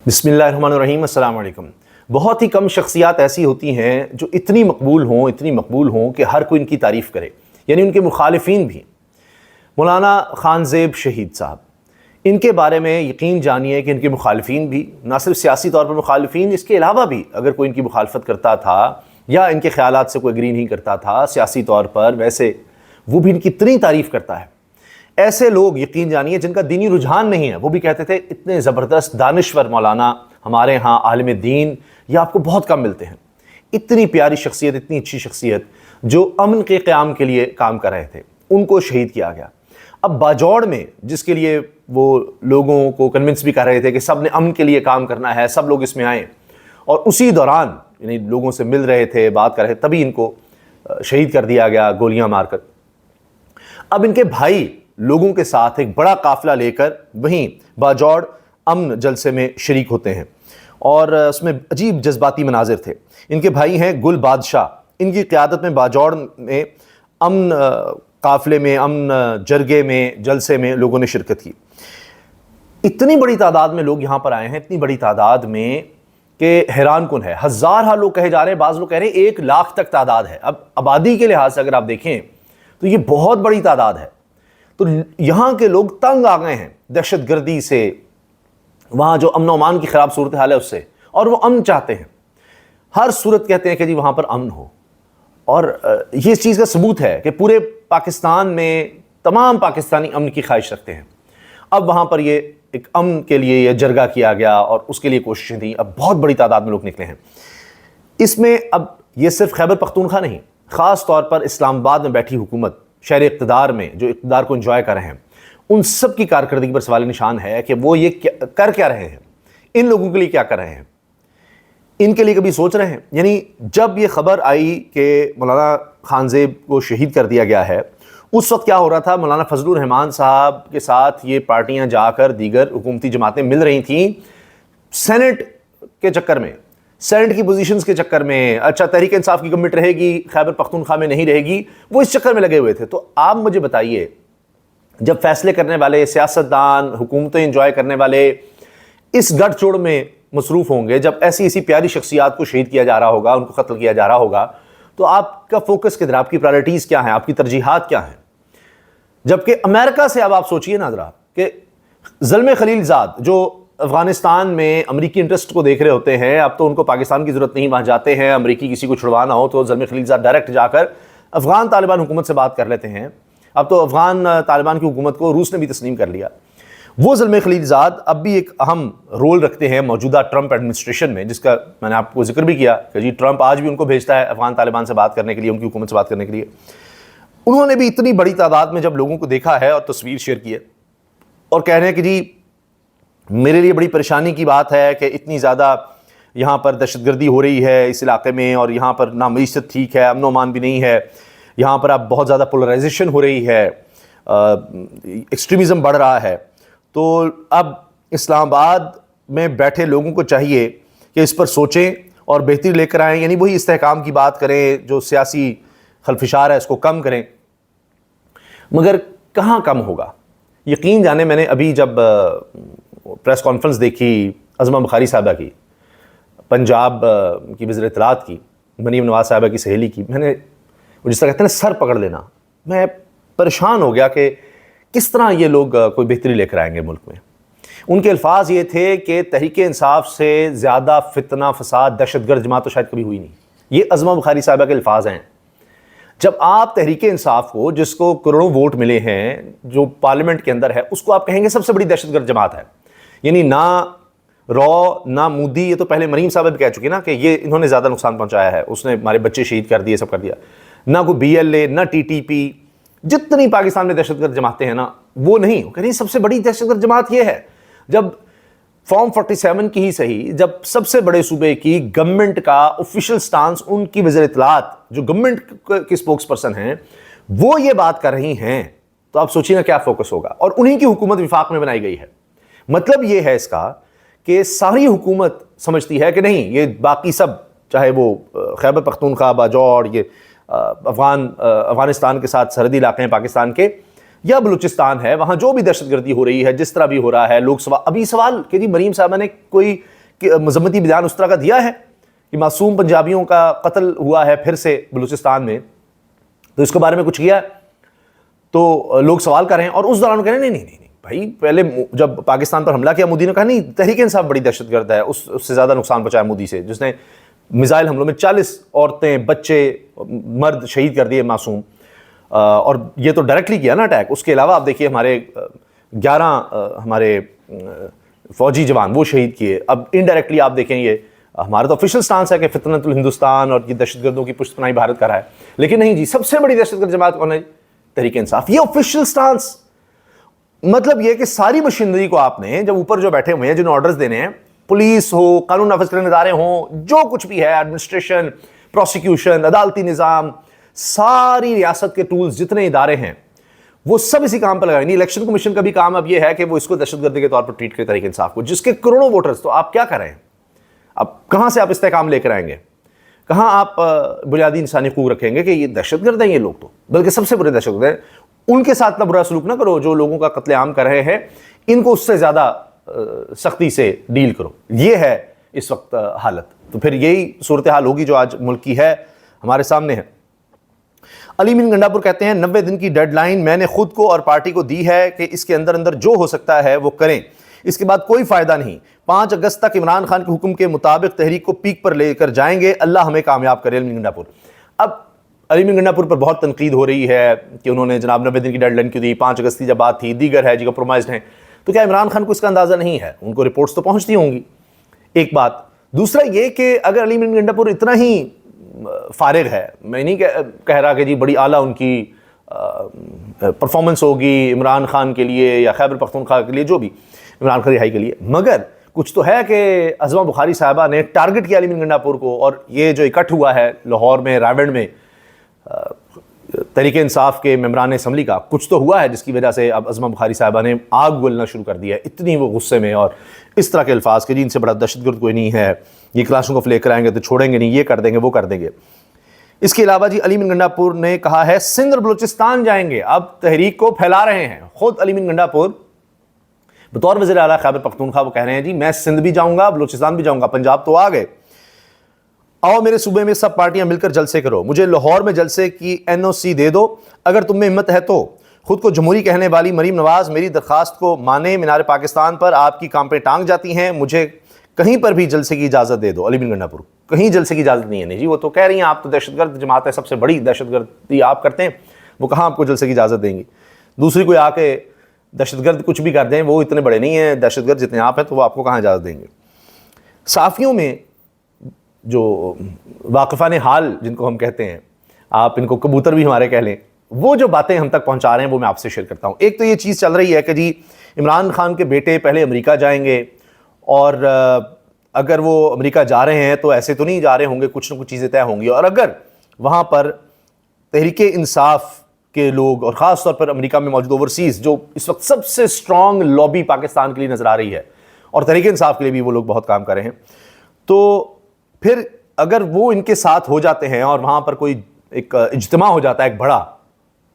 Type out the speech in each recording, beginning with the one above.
بسم اللہ الرحمن الرحیم، السلام علیکم۔ بہت ہی کم شخصیات ایسی ہوتی ہیں جو اتنی مقبول ہوں کہ ہر کوئی ان کی تعریف کرے، یعنی ان کے مخالفین بھی۔ مولانا خان زیب شہید صاحب، ان کے بارے میں یقین جانیے کہ ان کے مخالفین بھی، نہ صرف سیاسی طور پر مخالفین، اس کے علاوہ بھی اگر کوئی ان کی مخالفت کرتا تھا یا ان کے خیالات سے کوئی اگری نہیں کرتا تھا سیاسی طور پر، ویسے وہ بھی ان کی اتنی تعریف کرتا ہے۔ ایسے لوگ یقین جانیے جن کا دینی رجحان نہیں ہے، وہ بھی کہتے تھے اتنے زبردست دانشور مولانا ہمارے ہاں عالم دین یہ آپ کو بہت کم ملتے ہیں۔ اتنی پیاری شخصیت، اتنی اچھی شخصیت جو امن کے قیام کے لیے کام کر رہے تھے، ان کو شہید کیا گیا۔ اب باجوڑ میں جس کے لیے وہ لوگوں کو کنونس بھی کر رہے تھے کہ سب نے امن کے لیے کام کرنا ہے، سب لوگ اس میں آئیں، اور اسی دوران یعنی لوگوں سے مل رہے تھے، بات کر رہے تھے، تبھی ان کو شہید کر دیا گیا گولیاں مار کر۔ اب ان کے بھائی لوگوں کے ساتھ ایک بڑا قافلہ لے کر وہیں باجوڑ امن جلسے میں شریک ہوتے ہیں، اور اس میں عجیب جذباتی مناظر تھے۔ ان کے بھائی ہیں گل بادشاہ، ان کی قیادت میں باجوڑ میں امن قافلے میں، امن جرگے میں، جلسے میں لوگوں نے شرکت کی۔ اتنی بڑی تعداد میں لوگ یہاں پر آئے ہیں، اتنی بڑی تعداد میں کہ حیران کن ہے۔ ہزارہ لوگ کہے جا رہے ہیں، بعض لوگ کہہ رہے ہیں 1,00,000 تک تعداد ہے۔ اب آبادی کے لحاظ سے اگر آپ دیکھیں تو یہ بہت بڑی تعداد ہے۔ تو یہاں کے لوگ تنگ آ گئے ہیں دہشت گردی سے، وہاں جو امن و امان کی خراب صورتحال ہے اس سے، اور وہ امن چاہتے ہیں۔ ہر صورت کہتے ہیں کہ جی وہاں پر امن ہو، اور یہ اس چیز کا ثبوت ہے کہ پورے پاکستان میں تمام پاکستانی امن کی خواہش رکھتے ہیں۔ اب وہاں پر یہ ایک امن کے لیے یہ جرگہ کیا گیا اور اس کے لیے کوششیں تھیں۔ اب بہت بڑی تعداد میں لوگ نکلے ہیں۔ اس میں اب یہ صرف خیبر پختونخوا نہیں، خاص طور پر اسلام آباد میں بیٹھی حکومت، شہر اقتدار میں جو اقتدار کو انجوائے کر رہے ہیں، ان سب کی کارکردگی پر سوال نشان ہے کہ وہ یہ کر کیا رہے ہیں، ان لوگوں کے لیے کیا کر رہے ہیں، ان کے لیے کبھی سوچ رہے ہیں؟ یعنی جب یہ خبر آئی کہ مولانا خان زیب کو شہید کر دیا گیا ہے، اس وقت کیا ہو رہا تھا؟ مولانا فضل الرحمان صاحب کے ساتھ یہ پارٹیاں جا کر دیگر حکومتی جماعتیں مل رہی تھیں سینٹ کے چکر میں، سینٹ کی پوزیشنز کے چکر میں۔ اچھا تحریک انصاف کی گورنمنٹ رہے گی، خیبر پختونخوا میں نہیں رہے گی، وہ اس چکر میں لگے ہوئے تھے۔ تو آپ مجھے بتائیے، جب فیصلے کرنے والے سیاستدان، حکومتیں انجوائے کرنے والے اس گٹھ جوڑ میں مصروف ہوں گے، جب ایسی پیاری شخصیات کو شہید کیا جا رہا ہوگا، ان کو قتل کیا جا رہا ہوگا، تو آپ کا فوکس کدھر، آپ کی پرائرٹیز کیا ہیں، آپ کی ترجیحات کیا ہیں؟ جبکہ امریکہ سے اب آپ سوچئے نا ذرا کہ زلمے خلیل زاد جو افغانستان میں امریکی انٹرسٹ کو دیکھ رہے ہوتے ہیں، اب تو ان کو پاکستان کی ضرورت نہیں، وہاں جاتے ہیں، امریکی کسی کو چھڑوانا ہو تو زلمے خلیل زاد ڈائریکٹ جا کر افغان طالبان حکومت سے بات کر لیتے ہیں۔ اب تو افغان طالبان کی حکومت کو روس نے بھی تسلیم کر لیا۔ وہ زلمے خلیل زاد اب بھی ایک اہم رول رکھتے ہیں موجودہ ٹرمپ ایڈمنسٹریشن میں، جس کا میں نے آپ کو ذکر بھی کیا کہ جی ٹرمپ آج بھی ان کو بھیجتا ہے افغان طالبان سے بات کرنے کے لیے، ان کی حکومت سے بات کرنے کے لیے۔ انہوں نے بھی اتنی بڑی تعداد میں جب لوگوں کو دیکھا ہے اور تصویر شیئر کی ہے، اور کہہ رہے ہیں کہ جی میرے لیے بڑی پریشانی کی بات ہے کہ اتنی زیادہ یہاں پر دہشت گردی ہو رہی ہے اس علاقے میں، اور یہاں پر نہ معیشت ٹھیک ہے، امن و امان بھی نہیں ہے، یہاں پر اب بہت زیادہ پولرائزیشن ہو رہی ہے، ایکسٹریمزم بڑھ رہا ہے۔ تو اب اسلام آباد میں بیٹھے لوگوں کو چاہیے کہ اس پر سوچیں اور بہتری لے کر آئیں، یعنی وہی استحکام کی بات کریں، جو سیاسی خلفشار ہے اس کو کم کریں۔ مگر کہاں کم ہوگا؟ یقین جانے میں نے ابھی جب پریس کانفرنس دیکھی عظمہ بخاری صاحبہ کی، پنجاب کی وزیر اطلاعات کی، مریم نواز صاحبہ کی سہیلی کی، میں نے جس طرح کہتے ہیں سر پکڑ لینا، میں پریشان ہو گیا کہ کس طرح یہ لوگ کوئی بہتری لے کر آئیں گے ملک میں۔ ان کے الفاظ یہ تھے کہ تحریک انصاف سے زیادہ فتنہ فساد دہشت گرد جماعت تو شاید کبھی ہوئی نہیں۔ یہ عظمہ بخاری صاحبہ کے الفاظ ہیں۔ جب آپ تحریک انصاف کو، جس کو کروڑوں ووٹ ملے ہیں، جو پارلیمنٹ کے اندر ہے، اس کو آپ کہیں گے سب سے بڑی دہشت گرد جماعت ہے، یعنی نہ رو نہ مودی، یہ تو پہلے مریم صاحب بھی کہہ چکی نا کہ یہ انہوں نے زیادہ نقصان پہنچایا ہے، اس نے ہمارے بچے شہید کر دیے، سب کر دیا، نہ کوئی بی ایل اے، نہ ٹی ٹی پی، جتنی پاکستان میں دہشت گرد جماعتیں ہیں نا، وہ نہیں، وہ کہہ رہی سب سے بڑی دہشت گرد جماعت یہ ہے۔ جب فارم 47 کی ہی صحیح، جب سب سے بڑے صوبے کی گورنمنٹ کا آفیشیل سٹانس، ان کی وزیر اطلاعات جو گورنمنٹ کی سپوکس پرسن ہیں، وہ یہ بات کر رہی ہیں، تو آپ سوچیے نا کیا فوکس ہوگا۔ اور انہی کی حکومت وفاق میں بنائی گئی ہے۔ مطلب یہ ہے اس کا کہ ساری حکومت سمجھتی ہے کہ نہیں، یہ باقی سب، چاہے وہ خیبر پختونخوا، باجوڑ، یہ افغانستان کے ساتھ سرحدی علاقے ہیں پاکستان کے، یا بلوچستان ہے، وہاں جو بھی دہشت گردی ہو رہی ہے، جس طرح بھی ہو رہا ہے، لوگ ابھی سوال کہ جی مریم صاحبہ نے کوئی مذمتی بیان اس طرح کا دیا ہے کہ معصوم پنجابیوں کا قتل ہوا ہے پھر سے بلوچستان میں، تو اس کے بارے میں کچھ کیا ہے؟ تو لوگ سوال کر رہے ہیں، اور اس دوران کہہ رہے ہیں نہیں بھائی، پہلے جب پاکستان پر حملہ کیا مودی نے کہا نہیں تحریک انصاف بڑی دہشت گرد ہے، اس سے زیادہ نقصان پہنچایا مودی سے، جس نے میزائل حملوں میں 40 عورتیں بچے مرد شہید کر دیے معصوم، اور یہ تو ڈائریکٹلی کیا نا اٹیک۔ اس کے علاوہ آپ دیکھیے ہمارے 11 ہمارے فوجی جوان وہ شہید کیے۔ اب انڈائریکٹلی آپ دیکھیں یہ ہمارا تو آفیشیل سٹانس ہے کہ فتنۃ الہندوستان اور یہ دہشت گردوں کی پشت پناہی بھارت کر رہا ہے، لیکن نہیں جی، سب سے بڑی دہشت گرد جماعت کون ہے؟ تحریک انصاف۔ یہ آفیشیل سٹانس، مطلب یہ کہ ساری مشینری کو آپ نے، جب اوپر جو بیٹھے ہوئے ہیں جنہوں آرڈرز دینے ہیں، پولیس ہو، قانون نافذ کرنے ادارے ہوں، جو کچھ بھی ہے، ایڈمنسٹریشن، پروسیکیوشن، عدالتی نظام، ساری ریاست کے ٹولز جتنے ادارے ہیں وہ سب اسی کام پر لگائیں گے۔ الیکشن کمیشن کا بھی کام اب یہ ہے کہ وہ اس کو دہشت گردی کے طور پر ٹریٹ کرے تحریک انصاف کو، جس کے کروڑوں ووٹرز، تو آپ کیا کر رہے ہیں؟ اب کہاں سے آپ استحکام لے کر آئیں گے؟ کہاں آپ بنیادی انسانی حقوق رکھیں گے کہ یہ دہشت گرد ہیں یہ لوگ؟ تو بلکہ سب سے برے دہشت گرد ہیں، ان کے ساتھ اتنا برا سلوک نہ کرو جو لوگوں کا قتل عام کر رہے ہیں، ان کو اس سے زیادہ سختی سے ڈیل کرو۔ یہ ہے اس وقت حالت، تو پھر یہی صورتحال ہوگی جو آج ملک کی ہے، ہمارے سامنے ہے۔ علی مین گنڈا پور کہتے ہیں 90 دن کی ڈیڈ لائن میں نے خود کو اور پارٹی کو دی ہے کہ اس کے اندر جو ہو سکتا ہے وہ کریں، اس کے بعد کوئی فائدہ نہیں۔ 5 اگست تک عمران خان کے حکم کے مطابق تحریک کو پیک پر لے کر جائیں گے، اللہ ہمیں کامیاب کرے۔ علی مین گنڈا پور۔ اب علی مین گنڈا پور پر بہت تنقید ہو رہی ہے کہ انہوں نے جناب 90 دن کی ڈیڈ لائن کیوں دی، 5 اگست کی جب بات تھی، دیگر ہے جی کمپرومائزڈ ہیں، تو کیا عمران خان کو اس کا اندازہ نہیں ہے؟ ان کو رپورٹس تو پہنچتی ہوں گی، ایک بات۔ دوسرا یہ کہ اگر علی مین گنڈا پور اتنا ہی فارغ ہے، میں نہیں کہہ رہا کہ جی بڑی اعلیٰ ان کی پرفارمنس ہوگی عمران خان کے لیے یا خیبر پختونخوا کے لیے، جو بھی عمران خان رہائی کے لیے، مگر کچھ تو ہے کہ عظمہ بخاری صاحبہ نے ٹارگٹ کیا علی مین گنڈا پور کو، اور یہ جو اکٹھ ہوا ہے لاہور میں، راولپنڈی میں تحریک انصاف کے ممبران اسمبلی کا، کچھ تو ہوا ہے جس کی وجہ سے اب عظمہ بخاری صاحبہ نے آگ گولنا شروع کر دیا ہے، اتنی وہ غصے میں، اور اس طرح کے الفاظ کہ جی ان سے بڑا دہشت گرد کوئی نہیں ہے، یہ کلاشنکوف لے کر آئیں گے تو چھوڑیں گے نہیں، یہ کر دیں گے وہ کر دیں گے۔ اس کے علاوہ جی علی مین گنڈا پور نے کہا ہے سندھ اور بلوچستان جائیں گے، اب تحریک کو پھیلا رہے ہیں۔ خود علی مین گنڈا پور بطور وزیر اعلیٰ خیبر پختونخوا وہ کہہ رہے ہیں جی میں سندھ بھی جاؤں گا، بلوچستان بھی جاؤں گا، پنجاب تو آ گئے، آؤ میرے صوبے میں سب پارٹیاں مل کر جلسے کرو، مجھے لاہور میں جلسے کی NOC دے دو، اگر تم میں ہمت ہے تو۔ خود کو جمہوری کہنے والی مریم نواز میری درخواست کو مانے، مینار پاکستان پر آپ کی کام پہ ٹانگ جاتی ہیں، مجھے کہیں پر بھی جلسے کی اجازت دے دو۔ علی مین گنڈا پور کہیں جلسے کی اجازت نہیں ہے، نہیں جی، وہ تو کہہ رہی ہیں آپ تو دہشت گرد جماعت ہے، سب سے بڑی دہشت گردی آپ کرتے ہیں، وہ کہاں آپ کو جلسے کی اجازت دیں گی؟ دوسری کوئی آ کے دہشت گرد کچھ بھی کر دیں، وہ اتنے بڑے نہیں ہیں دہشت گرد جتنے آپ ہیں، تو وہ آپ کو کہاں اجازت دیں گے؟ صحافیوں میں جو واقفان حال جن کو ہم کہتے ہیں، آپ ان کو کبوتر بھی ہمارے کہہ لیں، وہ جو باتیں ہم تک پہنچا رہے ہیں وہ میں آپ سے شیئر کرتا ہوں۔ ایک تو یہ چیز چل رہی ہے کہ جی عمران خان کے بیٹے پہلے امریکہ جائیں گے، اور اگر وہ امریکہ جا رہے ہیں تو ایسے تو نہیں جا رہے ہوں گے، کچھ نہ کچھ چیزیں طے ہوں گی، اور اگر وہاں پر تحریک انصاف کے لوگ، اور خاص طور پر امریکہ میں موجود اوورسیز جو اس وقت سب سے اسٹرانگ لابی پاکستان کے لیے نظر آ رہی ہے، اور تحریک انصاف کے لیے بھی وہ لوگ بہت کام کر رہے ہیں، تو پھر اگر وہ ان کے ساتھ ہو جاتے ہیں اور وہاں پر کوئی ایک اجتماع ہو جاتا ہے ایک بڑا،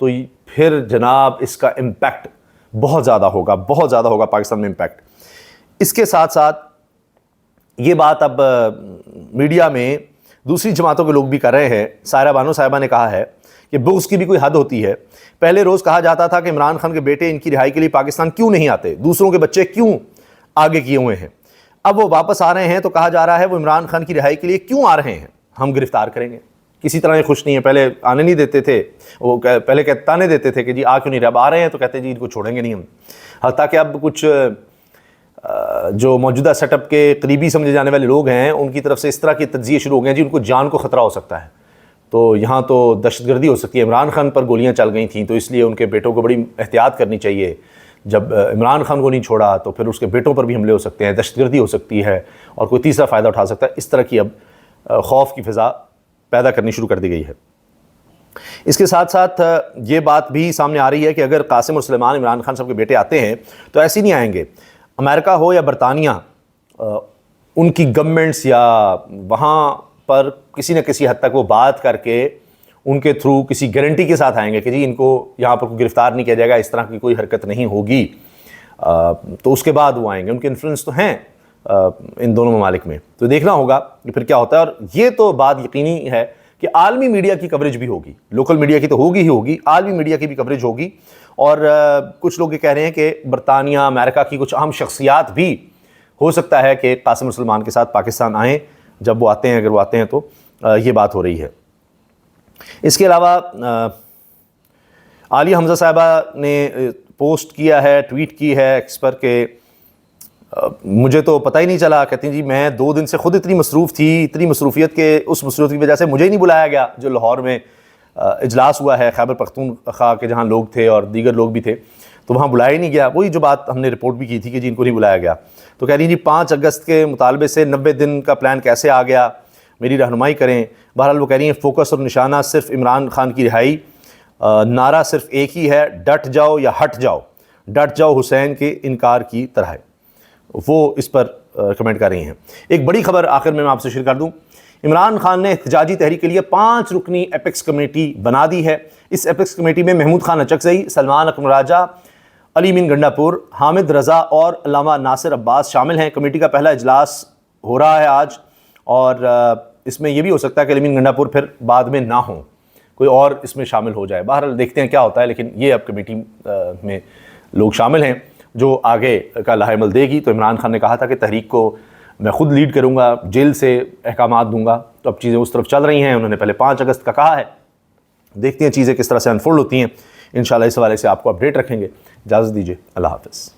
تو پھر جناب اس کا امپیکٹ بہت زیادہ ہوگا پاکستان میں امپیکٹ۔ اس کے ساتھ ساتھ یہ بات اب میڈیا میں دوسری جماعتوں کے لوگ بھی کر رہے ہیں۔ سائرہ بانو صاحبہ نے کہا ہے کہ بغض کی بھی کوئی حد ہوتی ہے، پہلے روز کہا جاتا تھا کہ عمران خان کے بیٹے ان کی رہائی کے لیے پاکستان کیوں نہیں آتے، دوسروں کے بچے کیوں آگے کیے ہوئے ہیں، اب وہ واپس آ رہے ہیں تو کہا جا رہا ہے وہ عمران خان کی رہائی کے لیے کیوں آ رہے ہیں، ہم گرفتار کریں گے۔ کسی طرح یہ خوش نہیں ہے، پہلے آنے نہیں دیتے تھے، وہ پہلے تانے دیتے تھے کہ جی آ کیوں نہیں رہے، اب آ رہے ہیں تو کہتے ہیں جی ان کو چھوڑیں گے نہیں ہم، حتیٰ کہ اب کچھ جو موجودہ سیٹ اپ کے قریبی سمجھے جانے والے لوگ ہیں ان کی طرف سے اس طرح کی تجزیے شروع ہو گئے ہیں جی ان کو جان کو خطرہ ہو سکتا ہے، تو یہاں تو دہشت گردی ہو سکتی ہے، عمران خان پر گولیاں چل گئی تھیں تو اس لیے ان کے بیٹوں کو بڑی احتیاط کرنی چاہیے، جب عمران خان کو نہیں چھوڑا تو پھر اس کے بیٹوں پر بھی حملے ہو سکتے ہیں، دہشت گردی ہو سکتی ہے اور کوئی تیسرا فائدہ اٹھا سکتا ہے، اس طرح کی اب خوف کی فضا پیدا کرنی شروع کر دی گئی ہے۔ اس کے ساتھ ساتھ یہ بات بھی سامنے آ رہی ہے کہ اگر قاسم اور سلیمان عمران خان صاحب کے بیٹے آتے ہیں تو ایسے نہیں آئیں گے، امریکہ ہو یا برطانیہ ان کی گورنمنٹس یا وہاں پر کسی نہ کسی حد تک وہ بات کر کے ان کے تھرو کسی گارنٹی کے ساتھ آئیں گے کہ جی ان کو یہاں پر کوئی گرفتار نہیں کیا جائے گا، اس طرح کی کوئی حرکت نہیں ہوگی، تو اس کے بعد وہ آئیں گے، ان کے انفلوئنس تو ہیں ان دونوں ممالک میں. تو دیکھنا ہوگا کہ پھر کیا ہوتا ہے. اور یہ تو بات یقینی ہے کہ عالمی میڈیا کی کوریج بھی ہوگی, لوکل میڈیا کی تو ہوگی ہی ہوگی, عالمی میڈیا کی بھی کوریج ہوگی. اور کچھ لوگ یہ کہہ رہے ہیں کہ برطانیہ, امریکہ کی کچھ اہم شخصیات بھی ہو سکتا ہے کہ قاسم سلیمان کے ساتھ پاکستان آئیں, جب وہ آتے ہیں, اگر وہ آتے ہیں تو یہ بات ہو رہی ہے. اس کے علاوہ عالیہ حمزہ صاحبہ نے پوسٹ کیا ہے, ٹویٹ کی ہے ایکس پر کہ مجھے تو پتہ ہی نہیں چلا. کہتی ہیں جی میں 2 دن سے خود اتنی مصروف تھی, اتنی مصروفیت کے اس مصروفیت کی وجہ سے مجھے ہی نہیں بلایا گیا. جو لاہور میں اجلاس ہوا ہے خیبر پختونخوا کے, جہاں لوگ تھے اور دیگر لوگ بھی تھے, تو وہاں بلایا ہی نہیں گیا. وہی جو بات ہم نے رپورٹ بھی کی تھی کہ جی ان کو نہیں بلایا گیا. تو کہہ رہی ہیں جی 5 اگست کے مطالبے سے 90 دن کا پلان کیسے آ گیا, میری رہنمائی کریں. بہرحال وہ کہہ رہی ہیں فوکس اور نشانہ صرف عمران خان کی رہائی, نعرہ صرف ایک ہی ہے, ڈٹ جاؤ یا ہٹ جاؤ, ڈٹ جاؤ حسین کے انکار کی طرح. وہ اس پر کمنٹ کر رہی ہیں. ایک بڑی خبر آخر میں آپ سے شیئر کر دوں. عمران خان نے احتجاجی تحریک کے لیے 5 رکنی ایپیکس کمیٹی بنا دی ہے. اس ایپیکس کمیٹی میں محمود خان اچکزئی, سلمان اکرم راجہ, علی مین گنڈا پور, حامد رضا اور علامہ ناصر عباس شامل ہیں. کمیٹی کا پہلا اجلاس ہو رہا ہے آج, اور اس میں یہ بھی ہو سکتا ہے کہ علی مین گنڈا پور پھر بعد میں نہ ہوں, کوئی اور اس میں شامل ہو جائے. بہرحال دیکھتے ہیں کیا ہوتا ہے, لیکن یہ اب کمیٹی میں لوگ شامل ہیں جو آگے کا لائحہ عمل دے گی. تو عمران خان نے کہا تھا کہ تحریک کو میں خود لیڈ کروں گا, جیل سے احکامات دوں گا. تو اب چیزیں اس طرف چل رہی ہیں. انہوں نے پہلے 5 اگست کا کہا ہے, دیکھتے ہیں چیزیں کس طرح سے انفولڈ ہوتی ہیں. انشاءاللہ اس حوالے سے آپ کو اپڈیٹ رکھیں گے. اجازت دیجیے, اللہ حافظ.